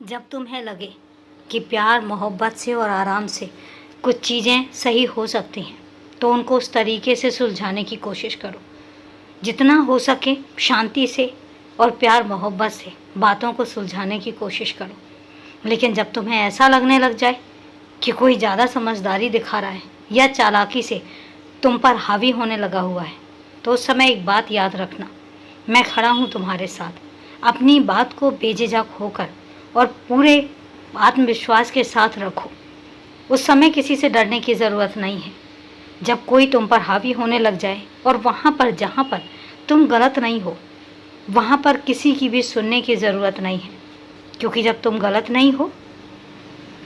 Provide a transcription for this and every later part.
जब तुम्हें लगे कि प्यार मोहब्बत से और आराम से कुछ चीज़ें सही हो सकती हैं तो उनको उस तरीके से सुलझाने की कोशिश करो जितना हो सके। शांति से और प्यार मोहब्बत से बातों को सुलझाने की कोशिश करो। लेकिन जब तुम्हें ऐसा लगने लग जाए कि कोई ज़्यादा समझदारी दिखा रहा है या चालाकी से तुम पर हावी होने लगा हुआ है तो उस समय एक बात याद रखना, मैं खड़ा हूँ तुम्हारे साथ। अपनी बात को बेझिझक होकर और पूरे आत्मविश्वास के साथ रखो। उस समय किसी से डरने की ज़रूरत नहीं है। जब कोई तुम पर हावी होने लग जाए और वहाँ पर जहाँ पर तुम गलत नहीं हो वहाँ पर किसी की भी सुनने की ज़रूरत नहीं है, क्योंकि जब तुम गलत नहीं हो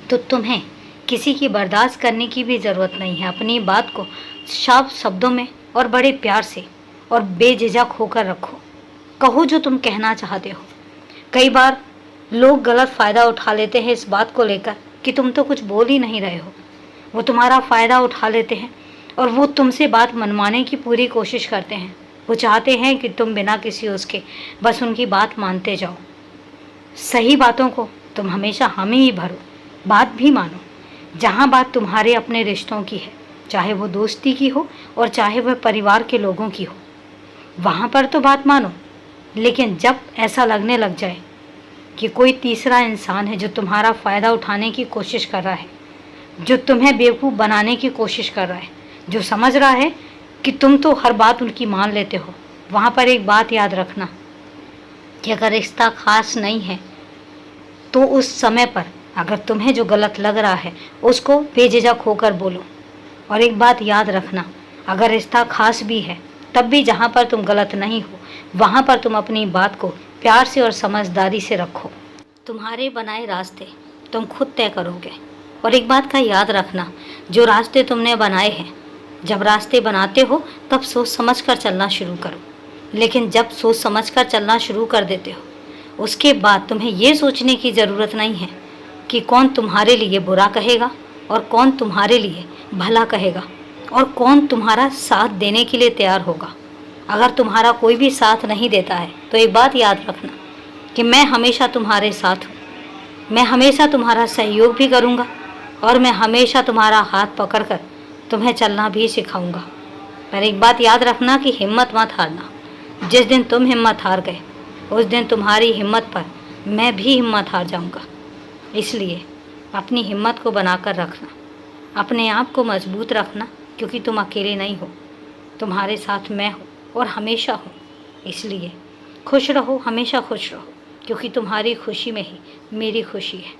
तो तुम्हें किसी की बर्दाश्त करने की भी ज़रूरत नहीं है। अपनी बात को साफ शब्दों में और बड़े प्यार से और बेझिझक होकर रखो। कहो जो तुम कहना चाहते हो। कई बार लोग गलत फ़ायदा उठा लेते हैं इस बात को लेकर कि तुम तो कुछ बोल ही नहीं रहे हो। वो तुम्हारा फ़ायदा उठा लेते हैं और वो तुमसे बात मनवाने की पूरी कोशिश करते हैं। वो चाहते हैं कि तुम बिना किसी उसके बस उनकी बात मानते जाओ। सही बातों को तुम हमेशा हामी ही भरो, बात भी मानो। जहाँ बात तुम्हारे अपने रिश्तों की है, चाहे वो दोस्ती की हो और चाहे वह परिवार के लोगों की हो, वहाँ पर तो बात मानो। लेकिन जब ऐसा लगने लग जाए कि कोई तीसरा इंसान है जो तुम्हारा फ़ायदा उठाने की कोशिश कर रहा है, जो तुम्हें बेवकूफ़ बनाने की कोशिश कर रहा है, जो समझ रहा है कि तुम तो हर बात उनकी मान लेते हो, वहाँ पर एक बात याद रखना कि अगर रिश्ता खास नहीं है तो उस समय पर अगर तुम्हें जो गलत लग रहा है उसको बेझिझक होकर बोलो। और एक बात याद रखना, अगर रिश्ता खास भी है तब भी जहाँ पर तुम गलत नहीं हो वहाँ पर तुम अपनी बात को प्यार से और समझदारी से रखो। तुम्हारे बनाए रास्ते तुम खुद तय करोगे। और एक बात का याद रखना, जो रास्ते तुमने बनाए हैं, जब रास्ते बनाते हो तब सोच समझ कर चलना शुरू करो। लेकिन जब सोच समझ कर चलना शुरू कर देते हो उसके बाद तुम्हें ये सोचने की ज़रूरत नहीं है कि कौन तुम्हारे लिए बुरा कहेगा और कौन तुम्हारे लिए भला कहेगा और कौन तुम्हारा साथ देने के लिए तैयार होगा। अगर तुम्हारा कोई भी साथ नहीं देता है तो एक बात याद रखना कि मैं हमेशा तुम्हारे साथ हूँ। मैं हमेशा तुम्हारा सहयोग भी करूँगा और मैं हमेशा तुम्हारा हाथ पकड़कर तुम्हें चलना भी सिखाऊंगा। पर एक बात याद रखना कि हिम्मत मत हारना। जिस दिन तुम हिम्मत हार गए उस दिन तुम्हारी हिम्मत पर मैं भी हिम्मत हार जाऊंगा। इसलिए अपनी हिम्मत को बनाकर रखना, अपने आप को मजबूत रखना, क्योंकि तुम अकेले नहीं हो, तुम्हारे साथ मैं हूँ और हमेशा हूँ। इसलिए खुश रहो, हमेशा खुश रहो, क्योंकि तुम्हारी खुशी में ही मेरी खुशी है।